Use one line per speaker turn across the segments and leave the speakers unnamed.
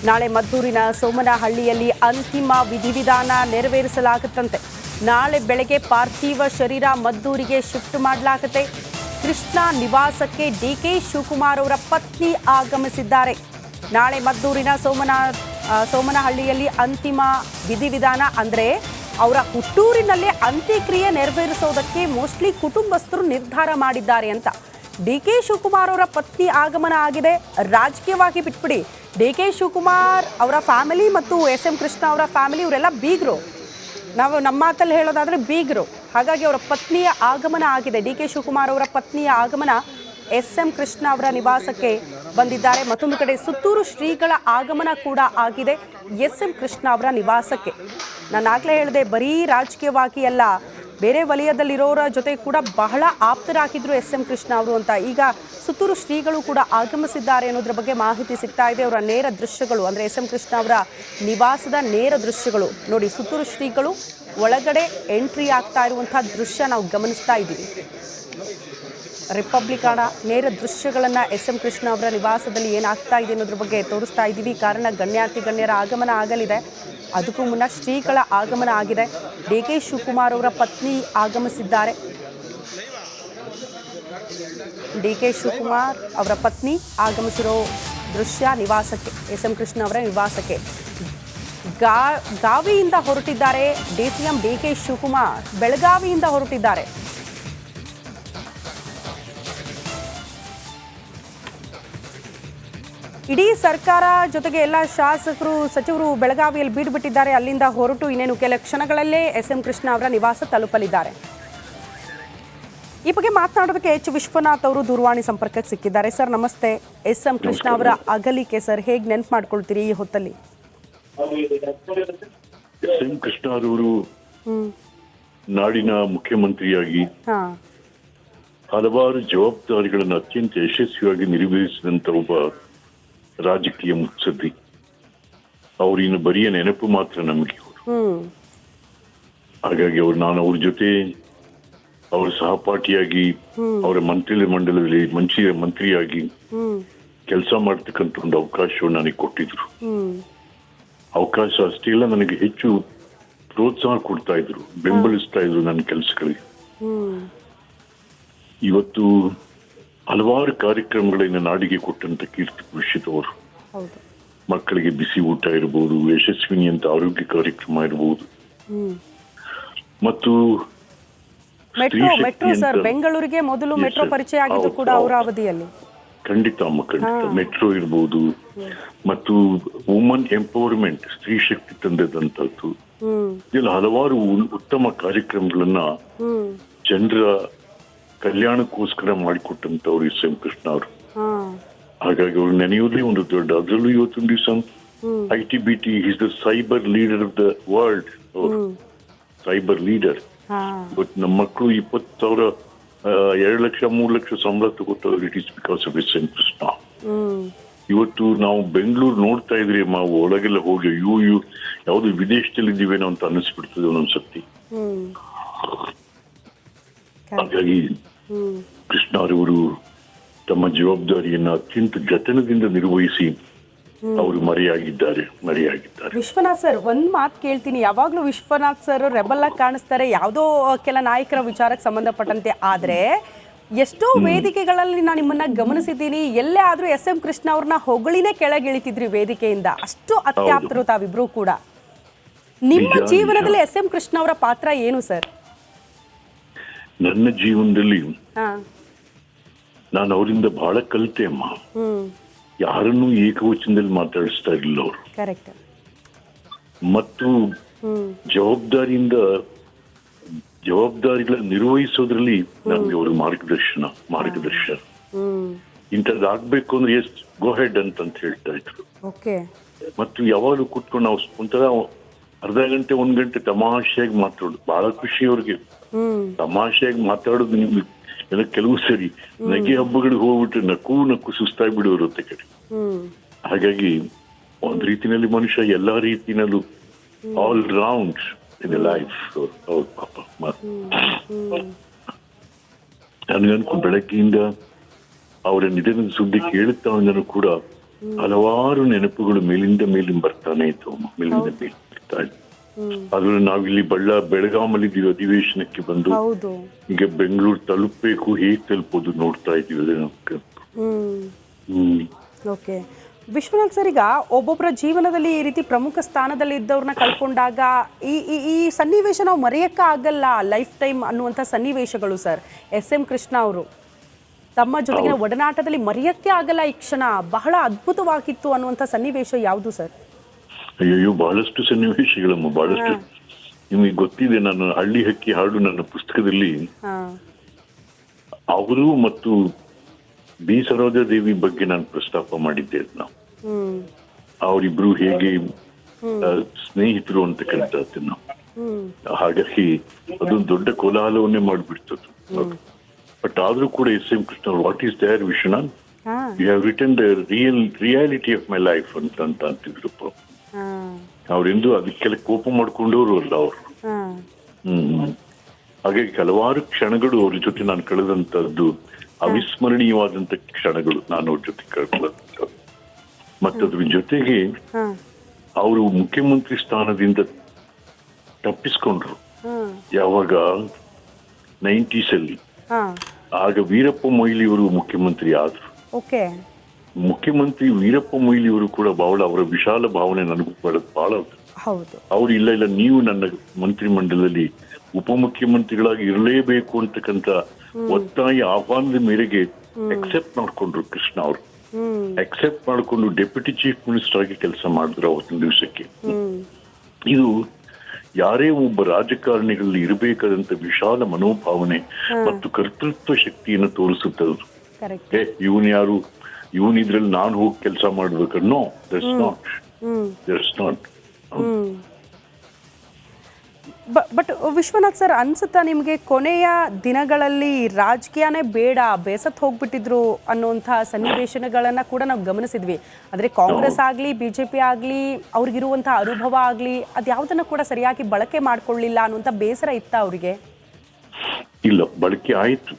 ನಾಳೆ ಮದ್ದೂರಿನ ಸೋಮನಹಳ್ಳಿಯಲ್ಲಿ ಅಂತಿಮ ವಿಧಿವಿಧಾನ ನೆರವೇರಿಸಲಾಗುತ್ತಂತೆ. ನಾಳೆ ಬೆಳಗ್ಗೆ ಪಾರ್ಥಿವ ಶರೀರ ಮದ್ದೂರಿಗೆ ಶಿಫ್ಟ್ ಮಾಡಲಾಗುತ್ತೆ. ಕೃಷ್ಣ ನಿವಾಸಕ್ಕೆ ಡಿಕೆ ಶಿವಕುಮಾರ್ ಅವರ ಪತ್ನಿ ಆಗಮಿಸಿದ್ದಾರೆ. ನಾಳೆ ಮದ್ದೂರಿನ ಸೋಮನಹಳ್ಳಿಯಲ್ಲಿ ಅಂತಿಮ ವಿಧಿವಿಧಾನ ಅಂದರೆ ಅವರ ಹುಟ್ಟೂರಿನಲ್ಲೇ ಅಂತ್ಯಕ್ರಿಯೆ ನೆರವೇರಿಸೋದಕ್ಕೆ ಮೋಸ್ಟ್ಲಿ ಕುಟುಂಬಸ್ಥರು ನಿರ್ಧಾರ ಮಾಡಿದ್ದಾರೆ ಅಂತ. ಡಿಕೆ ಶಿವಕುಮಾರ್ ಅವರ ಪತ್ನಿ ಆಗಮನ ಆಗಿದೆ. ರಾಜಕೀಯವಾಗಿ ಬಿಟ್ಬಿಡಿ, ಡಿಕೆ ಶಿವಕುಮಾರ್ ಅವರ ಫ್ಯಾಮಿಲಿ ಮತ್ತು ಎಸ್ ಎಂ ಕೃಷ್ಣ ಅವರ ಫ್ಯಾಮಿಲಿ ಇವರೆಲ್ಲ ಬೀಗರು. ನಾವು ನಮ್ಮ ಮಾತಲ್ಲಿ ಹೇಳೋದಾದರೆ ಬೀಗರು. ಹಾಗಾಗಿ ಅವರ ಪತ್ನಿಯ ಆಗಮನ ಆಗಿದೆ. ಡಿಕೆ ಶಿವಕುಮಾರ್ ಅವರ ಪತ್ನಿಯ ಆಗಮನ ಎಸ್ ಎಂ ಕೃಷ್ಣ ಅವರ ನಿವಾಸಕ್ಕೆ ಬಂದಿದ್ದಾರೆ. ಮತ್ತೊಂದು ಕಡೆ ಸುತ್ತೂರು ಶ್ರೀಗಳ ಆಗಮನ ಕೂಡ ಆಗಿದೆ ಎಸ್ ಎಂ ಕೃಷ್ಣ ಅವರ ನಿವಾಸಕ್ಕೆ. ನಾನು ಆಗಲೇ ಹೇಳಿದೆ, ಬರೀ ರಾಜಕೀಯವಾಗಿ ಅಲ್ಲ, ಬೇರೆ ವಲಯದಲ್ಲಿರೋರ ಜೊತೆ ಕೂಡ ಬಹಳ ಆಪ್ತರಾಗಿದ್ರು ಎಸ್ ಎಂ ಕೃಷ್ಣ ಅವರು ಅಂತ. ಈಗ ಸುತ್ತೂರು ಶ್ರೀಗಳು ಕೂಡ ಆಗಮಿಸಿದ್ದಾರೆ ಅನ್ನೋದ್ರ ಬಗ್ಗೆ ಮಾಹಿತಿ ಸಿಗ್ತಾ ಇದೆ. ಅವರ ನೇರ ದೃಶ್ಯಗಳು ಅಂದರೆ ಎಸ್ ಎಂ ಕೃಷ್ಣ ಅವರ ನಿವಾಸದ ನೇರ ದೃಶ್ಯಗಳು ನೋಡಿ. ಸುತ್ತೂರು ಶ್ರೀಗಳು ಒಳಗಡೆ ಎಂಟ್ರಿ ಆಗ್ತಾ ಇರುವಂಥ ದೃಶ್ಯ ನಾವು ಗಮನಿಸ್ತಾ ಇದ್ದೀವಿ. ರಿಪಬ್ಲಿಕಾನ ನೇರ ದೃಶ್ಯಗಳನ್ನು ಎಸ್ ಎಂ ಕೃಷ್ಣ ಅವರ ನಿವಾಸದಲ್ಲಿ ಏನಾಗ್ತಾ ಇದೆ ಅನ್ನೋದ್ರ ಬಗ್ಗೆ ತೋರಿಸ್ತಾ ಇದ್ದೀವಿ. ಕಾರಣ ಗಣ್ಯರ ಆಗಮನ ಆಗಲಿದೆ. ಅದಕ್ಕೂ ಮುನ್ನ ಶ್ರೀಗಳ ಆಗಮನ ಆಗಿದೆ. ಡಿ ಕೆ ಶಿವಕುಮಾರ್ ಅವರ ಪತ್ನಿ ಆಗಮಿಸಿದ್ದಾರೆ. ಡಿ ಕೆ ಶಿವಕುಮಾರ್ ಅವರ ಪತ್ನಿ ಆಗಮಿಸಿರೋ ದೃಶ್ಯ ನಿವಾಸಕ್ಕೆ, ಎಸ್ ಎಂ ಕೃಷ್ಣ ಅವರ ನಿವಾಸಕ್ಕೆ ಗಾವಿಯಿಂದ ಹೊರಟಿದ್ದಾರೆ. ಡಿಸಿಎಂ ಡಿ ಕೆ ಶಿವಕುಮಾರ್ ಬೆಳಗಾವಿಯಿಂದ ಹೊರಟಿದ್ದಾರೆ. ಇಡೀ ಸರ್ಕಾರ ಜೊತೆಗೆ ಎಲ್ಲ ಶಾಸಕರು ಸಚಿವರು ಬೆಳಗಾವಿಯಲ್ಲಿ ಬೀಡುಬಿಟ್ಟಿದ್ದಾರೆ. ಅಲ್ಲಿಂದ ಹೊರಟು ಇನ್ನೇನು ಕೆಲ ಕ್ಷಣಗಳಲ್ಲೇ ಎಸ್ ಎಂ ಕೃಷ್ಣ ಅವರ ನಿವಾಸ ತಲುಪಲಿದ್ದಾರೆ. ಈ ಬಗ್ಗೆ ಮಾತನಾಡೋದಕ್ಕೆ ಎಚ್ ವಿಶ್ವನಾಥ್ ಅವರು ದೂರವಾಣಿ ಸಂಪರ್ಕಕ್ಕೆ ಸಿಕ್ಕಿದ್ದಾರೆ. ಸರ್ ನಮಸ್ತೆ. ಎಸ್ ಎಂ ಕೃಷ್ಣ ಅವರ ಅಗಲಿಕೆ ಸರ್ ಹೇಗೆ ನೆನಪು ಮಾಡ್ಕೊಳ್ತೀರಿ ಈ ಹೊತ್ತಲ್ಲಿ?
ಎಸ್ ಎಂ ಕೃಷ್ಣ ಅವರು ನಾಡಿನ ಮುಖ್ಯಮಂತ್ರಿಯಾಗಿ ಹಲವಾರು ಜವಾಬ್ದಾರಿಗಳನ್ನು ಅತ್ಯಂತ ಯಶಸ್ವಿಯಾಗಿ ನಿರ್ವಹಿಸಿದಂತ ಒಬ್ಬ ರಾಜಕೀಯ ಮುತ್ಸದ್ದಿ. ಅವ್ರಿನ್ನು ಬರಿಯ ನೆನಪು ಮಾತ್ರ ನಮಗೆ. ಹಾಗಾಗಿ ನಾನು ಅವ್ರ ಜೊತೆ ಅವರ ಸಹಪಾಠಿಯಾಗಿ ಅವರ ಮಂಡಲದಲ್ಲಿ ಮಂತ್ರಿಯಾಗಿ ಕೆಲಸ ಮಾಡ್ತಕ್ಕಂಥ ಒಂದು ಅವಕಾಶವನ್ನು ನನಗೆ ಕೊಟ್ಟಿದ್ರು. ಅವಕಾಶ ಅಷ್ಟೇ ಇಲ್ಲ, ನನಗೆ ಹೆಚ್ಚು ಪ್ರೋತ್ಸಾಹ ಕೊಡ್ತಾ ಇದ್ರು, ಬೆಂಬಲಿಸ್ತಾ ಇದ್ರು ನನ್ನ ಕೆಲಸಗಳಿಗೆ. ಇವತ್ತು ಹಲವಾರು ಕಾರ್ಯಕ್ರಮಗಳನ್ನ ನಾಡಿಗೆ ಕೊಟ್ಟಂತ ಕೀರ್ತಿ ಪುರುಷಿತವರು. ಮಕ್ಕಳಿಗೆ ಬಿಸಿ ಊಟ ಇರಬಹುದು, ಯಶಸ್ವಿನಿ ಅಂತ ಆರೋಗ್ಯ ಕಾರ್ಯಕ್ರಮ ಇರಬಹುದು, ಮತ್ತು
ಬೆಂಗಳೂರಿಗೆ ಮೊದಲು ಮೆಟ್ರೋ ಪರಿಚಯ ಆಗಿದ್ದು ಕೂಡ ಅವರ ಅವಧಿಯಲ್ಲಿ.
ಖಂಡಿತ ಮೆಟ್ರೋ ಇರಬಹುದು, ಮತ್ತು ವುಮನ್ ಎಂಪವರ್ಮೆಂಟ್, ಸ್ತ್ರೀ ಶಕ್ತಿ ತಂದದಂತದ್ದು. ಇದೆಲ್ಲ ಹಲವಾರು ಉತ್ತಮ ಕಾರ್ಯಕ್ರಮಗಳನ್ನ ಜನರ ಕಲ್ಯಾಣಕ್ಕೋಸ್ಕರ ಮಾಡಿಕೊಟ್ಟಂತವ್ರು ಎಸ್ ಎಂ ಕೃಷ್ಣ ಅವರು. ಹಾಗಾಗಿ ಅವ್ರು ನೆನೆಯುವುದೇ ಒಂದು ದೊಡ್ಡ, ಅದರಲ್ಲೂ ಇವತ್ತೊಂದು ದಿವಸ ITBT is the cyber leader of the world. Cyber leader. But ನಮ್ಮ ಮಕ್ಕಳು 20,000 2 ಲಕ್ಷ 3 ಲಕ್ಷ ಸಂಬಳ ತಗೋತಾರೆ. It is because of S M Krishna. ಇವತ್ತು ನಾವು ಬೆಂಗಳೂರು ನೋಡ್ತಾ ಇದ್ರಿ, ನಾವು ಒಳಗೆಲ್ಲ ಹೋಗಿ ಯಾವ್ದು ವಿದೇಶದಲ್ಲಿ ಇದ್ದೀವೇನೋ ಅಂತ ಅನ್ನಿಸ್ಬಿಡ್ತದೆ ಒಂದೊಂದ್ಸತಿ. ಹಾಗಾಗಿ ಕೃಷ್ಣ ಅವರು ತಮ್ಮ ಜವಾಬ್ದಾರಿಯನ್ನ ಅತ್ಯಂತ ಜತನದಿಂದ ನಿರ್ವಹಿಸಿ ಅವರು ಮರೆಯಾಗಿದ್ದಾರೆ.
ವಿಶ್ವನಾಥ್ ಸರ್, ಒಂದ್ ಮಾತು ಕೇಳ್ತೀನಿ. ಯಾವಾಗ್ಲೂ ವಿಶ್ವನಾಥ್ ಸರ್ ರೆಬಲ್ ಆಗಿ ಕಾಣಿಸ್ತಾರೆ ಯಾವುದೋ ಕೆಲ ನಾಯಕರ ವಿಚಾರಕ್ಕೆ ಸಂಬಂಧಪಟ್ಟಂತೆ. ಆದ್ರೆ ಎಷ್ಟೋ ವೇದಿಕೆಗಳಲ್ಲಿ ನಾನು ನಿಮ್ಮನ್ನ ಗಮನಿಸಿದ್ದೀನಿ, ಎಲ್ಲೇ ಆದ್ರೂ ಎಸ್ ಎಂ ಕೃಷ್ಣ ಅವ್ರನ್ನ ಹೊಗಳಿನೇ ಕೆಳಗಿಳಿತಿದ್ರಿ ವೇದಿಕೆಯಿಂದ. ಅಷ್ಟು ಅತ್ಯಾಪ್ತರು ತಾವಿಬ್ರು ಕೂಡ. ನಿಮ್ಮ ಜೀವನದಲ್ಲಿ ಎಸ್ ಎಂ ಕೃಷ್ಣ ಅವರ ಪಾತ್ರ ಏನು ಸರ್?
ನನ್ನ ಜೀವನದಲ್ಲಿ ನಾನು ಅವರಿಂದ ಬಹಳ ಕಲಿತೆ ಅಮ್ಮ. ಯಾರನ್ನೂ ಏಕವಚನದಲ್ಲಿ ಮಾತಾಡಿಸ್ತಾ ಇರಲಿಲ್ಲ ಅವರು. ಮತ್ತು ಜವಾಬ್ದಾರಿಗಳ ನಿರ್ವಹಿಸೋದ್ರಲ್ಲಿ ನಮ್ಗೆ ಅವರು ಮಾರ್ಗದರ್ಶನ ಇಂಥದ್ದಾಗ್ಬೇಕು ಅಂದ್ರೆ ಎಸ್ ಗೋ ಹೆಡ್ ಅಂತ ಹೇಳ್ತಾ ಇದ್ರು. ಮತ್ತು ಯಾವಾಗಲೂ ಕೂತ್ಕೊಂಡು ನಾವು ಒಂಥರ ಅರ್ಧ ಗಂಟೆ 1 ಗಂಟೆ ತಮಾಷೆಯಾಗಿ ಮಾತಾಡೋದು. ಬಹಳ ಖುಷಿ ಅವ್ರಿಗೆ ತಮಾಷೆಯಾಗಿ ಮಾತಾಡೋದು. ನಿಮ್ಗೆ ಕೆಲವು ಸರಿ ನಗೆ ಹಬ್ಬಗಳಿಗೆ ಹೋಗ್ಬಿಟ್ಟು ನಕ್ಕು ಸುಸ್ತಾಗ್ಬಿಡೋರು ಅಂತ ಕಡೆ. ಹಾಗಾಗಿ ಒಂದ್ ರೀತಿನಲ್ಲಿ ಮನುಷ್ಯ ಎಲ್ಲಾ ರೀತಿನಲ್ಲೂ ಆಲ್ ರೌಂಡ್ ಇನ್ ಲೈಫ್. ಪಾಪ ನನಗನ್ಕು ಬೆಳಗ್ಗೆಯಿಂದ ಅವರ ನಿಧನದ ಸುದ್ದಿ ಕೇಳುತ್ತಾ ಕೂಡ ಹಲವಾರು ನೆನಪುಗಳು ಮೇಲಿಂದ ಬರ್ತಾನೆ ಇತ್ತು ಅಮ್ಮ, ಮೇಲಿಂದ ಮೇಲೆ ಬರ್ತಾ ಇತ್ತು. ಅದ್ರಲ್ಲಿ ನಾವಿಲ್ಲಿ ಬೆಳಗಾಮಲ್ಲಿದ್ದೀವಿ ಅಧಿವೇಶನಕ್ಕೆ ಬಂದು,
ಹೌದು.
ಈಗ ಬೆಂಗಳೂರು ತಲುಪಬೇಕು, ಹೇಗೆ ತಲುಪೋದು ನೋಡ್ತಾ ಇದೀವಿ ಅದನ್ನ.
ಓಕೆ ವಿಶ್ವನಾಥ್ ಸರ್, ಈಗ ಒಬ್ಬೊಬ್ಬರ ಜೀವನದಲ್ಲಿ ಈ ರೀತಿ ಪ್ರಮುಖ ಸ್ಥಾನದಲ್ಲಿ ಇದ್ದವ್ರನ್ನ ಕಳ್ಕೊಂಡಾಗ ಈ ಈ ಈ ಸನ್ನಿವೇಶ ನಾವು ಮರೆಯಕ್ಕ ಆಗಲ್ಲ, ಲೈಫ್ ಟೈಮ್ ಅನ್ನುವಂಥ ಸನ್ನಿವೇಶಗಳು ಸರ್. SM ಕೃಷ್ಣ ಅವರು ತಮ್ಮ ಜೊತೆಗಿನ ಒಡನಾಟದಲ್ಲಿ ಮರೆಯಕ್ಕೆ ಆಗಲ್ಲ ಈ ಕ್ಷಣ, ಬಹಳ ಅದ್ಭುತವಾಗಿತ್ತು ಅನ್ನುವಂಥ ಸನ್ನಿವೇಶ ಯಾವುದು ಸರ್?
ಅಯ್ಯೋ, ಬಹಳಷ್ಟು ಸನ್ನಿವೇಶಗಳಮ್ಮ, ಬಹಳಷ್ಟು. ನಿಮಗೆ ಗೊತ್ತಿದೆ, ನಾನು ಹಳ್ಳಿ ಹಕ್ಕಿ ಹಾಡು ನನ್ನ ಪುಸ್ತಕದಲ್ಲಿ ಅವರು ಮತ್ತು ಬಿ ಸರೋಜಾದೇವಿ ಬಗ್ಗೆ ನಾನು ಪ್ರಸ್ತಾಪ ಮಾಡಿದ್ದೆ. ನಾವು ಅವರಿಬ್ರು ಹೇಗೆ ಸ್ನೇಹಿತರು ಅಂತಕ್ಕಂಥದ್ದನ್ನ. ಹಾಗಾಗಿ ಅದೊಂದು ದೊಡ್ಡ ಕೋಲಾಹಲವನ್ನೇ ಮಾಡಿಬಿಡ್ತದ್ದು. ಬಟ್ ಆದ್ರೂ ಕೂಡ SM Krishna, what is there Vishwanath, you have written the reality of my life ಅಂತ ಅಂತಿದ್ರಪ್ಪ. ಅವ್ರೆಂದು ಅದಕ್ಕೆಲ್ಲ ಕೋಪ ಮಾಡ್ಕೊಂಡವರು ಅಲ್ಲ ಅವರು. ಹಾಗಾಗಿ ಹಲವಾರು ಕ್ಷಣಗಳು ಅವ್ರ ಜೊತೆ ನಾನು ಕಳೆದಂತದ್ದು ಅವಿಸ್ಮರಣೀಯವಾದಂತ ಕ್ಷಣಗಳು ನಾನು ಅವ್ರ ಜೊತೆ ಕಳ್ಕೊಳ್ಳೋದು. ಮತ್ತದ್ರ ಜೊತೆಗೆ ಅವರು ಮುಖ್ಯಮಂತ್ರಿ ಸ್ಥಾನದಿಂದ ತಪ್ಪಿಸ್ಕೊಂಡ್ರು ಯಾವಾಗ 90s ಅಲ್ಲಿ. ಆಗ ವೀರಪ್ಪ ಮೊಯ್ಲಿಯವರು ಮುಖ್ಯಮಂತ್ರಿ ಆದ್ರು. ಮುಖ್ಯಮಂತ್ರಿ ವೀರಪ್ಪ ಮೊಯ್ಲಿಯವರು ಕೂಡ ಬಹಳ, ಅವರ ವಿಶಾಲ ಭಾವನೆ ನನಗೂ ಬಹಳ. ಅವ್ರು ಇಲ್ಲ ನೀವು ನನ್ನ ಮಂತ್ರಿಮಂಡಲದಲ್ಲಿ ಉಪಮುಖ್ಯಮಂತ್ರಿಗಳಾಗಿ ಇರಲೇಬೇಕು ಅಂತಕ್ಕಂಥ ಒತ್ತಾಯ ಆಹ್ವಾನದ ಮೇರೆಗೆ ಅಕ್ಸೆಪ್ಟ್ ಮಾಡ್ಕೊಂಡ್ರು ಕೃಷ್ಣ ಅವರು. ಅಕ್ಸೆಪ್ಟ್ ಮಾಡ್ಕೊಂಡು ಡೆಪ್ಯೂಟಿ ಚೀಫ್ ಮಿನಿಸ್ಟರ್ ಆಗಿ ಕೆಲಸ ಮಾಡಿದ್ರು ಅವತ್ತಿನ ದಿವಸಕ್ಕೆ. ಇದು ಯಾರೇ ಒಬ್ಬ ರಾಜಕಾರಣಿಗಳಲ್ಲಿ ಇರಬೇಕಾದಂತ ವಿಶಾಲ ಮನೋಭಾವನೆ ಮತ್ತು ಕರ್ತೃತ್ವ ಶಕ್ತಿಯನ್ನು ತೋರಿಸುತ್ತದೆ. ಇವನಿದ್ರಲ್ಲಿ ನಾನು ಹೋಗಿ ಕೆಲಸ ಮಾಡ್ಬೇಕು. No, that's not.
But Vishwanath sir, ಅನ್ಸುತ್ತಾ ನಿಮಗೆ ಕೊನೆಯ ದಿನಗಳಲ್ಲಿ ರಾಜಕೀಯನೇ ಬೇಡ, ಬೇಸತ್ತು ಹೋಗ್ಬಿಟ್ಟಿದ್ರು ಅನ್ನುವಂಥ ಸನ್ನಿವೇಶಗಳನ್ನ ಕೂಡ ನಾವು ಗಮನಿಸಿದ್ವಿ. ಆದರೆ ಕಾಂಗ್ರೆಸ್ ಆಗಲಿ BJP ಆಗಲಿ ಅವ್ರಿಗಿರುವಂಥ ಅನುಭವ ಆಗಲಿ ಅದ್ಯಾವುದನ್ನು ಕೂಡ ಸರಿಯಾಗಿ ಬಳಕೆ ಮಾಡ್ಕೊಳ್ಳಿಲ್ಲ ಅನ್ನುವಂಥ ಬೇಸರ ಇತ್ತ ಅವರಿಗೆ?
ಇಲ್ಲ, ಬಳಕೆ ಆಯ್ತು.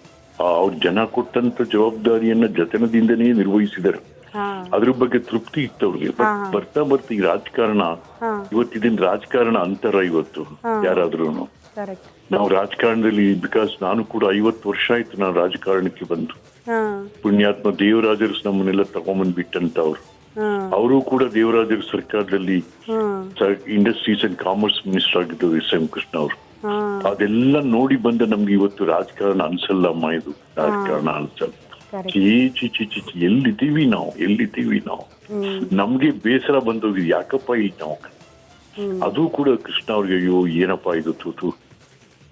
ಅವ್ರ ಜನ ಕೊಟ್ಟಂತ ಜವಾಬ್ದಾರಿಯನ್ನ ಜತನದಿಂದನೇ ನಿರ್ವಹಿಸಿದರು. ಅದ್ರ ಬಗ್ಗೆ ತೃಪ್ತಿ ಇತ್ತು ಅವ್ರಿಗೆ. ಬರ್ತಾ ಈ ರಾಜಕಾರಣ ಇವತ್ತಿನ ರಾಜಕಾರಣ ಅಂತಾರ ಇವತ್ತು ಯಾರಾದ್ರೂ. ನಾವು ರಾಜಕಾರಣದಲ್ಲಿ, ಬಿಕಾಸ್ ನಾನು ಕೂಡ 50 ವರ್ಷ ಆಯ್ತು ನಾನು ರಾಜಕಾರಣಕ್ಕೆ ಬಂದು. ಪುಣ್ಯಾತ್ಮ ದೇವರಾಜರು ನಮ್ಮನ್ನೆಲ್ಲ ತಗೊಂಡ್ಬಂದ್ಬಿಟ್ಟಂತ ಅವರು ಕೂಡ ದೇವರಾಜರ ಸರ್ಕಾರದಲ್ಲಿ ಇಂಡಸ್ಟ್ರೀಸ್ ಅಂಡ್ ಕಾಮರ್ಸ್ ಮಿನಿಸ್ಟರ್ ಆಗಿದ್ದು SM ಕೃಷ್ಣ ಅವರು. ಅದೆಲ್ಲ ನೋಡಿ ಬಂದ ನಮ್ಗೆ ಇವತ್ತು ರಾಜಕಾರಣ ಅನ್ಸಲ್ಲಮ್ಮ, ಇದು ರಾಜಕಾರಣ ಅನ್ಸಲ್ಲ. ಎಲ್ಲಿದ್ದೀವಿ ನಾವು ನಮ್ಗೆ ಬೇಸರ ಬಂದೋಗಿದೆ, ಯಾಕಪ್ಪ ಈಗ ನಾವು. ಅದು ಕೂಡ ಕೃಷ್ಣ ಅವ್ರಿಗೆ, ಅಯ್ಯೋ ಏನಪ್ಪಾ ಇದು ತೂತು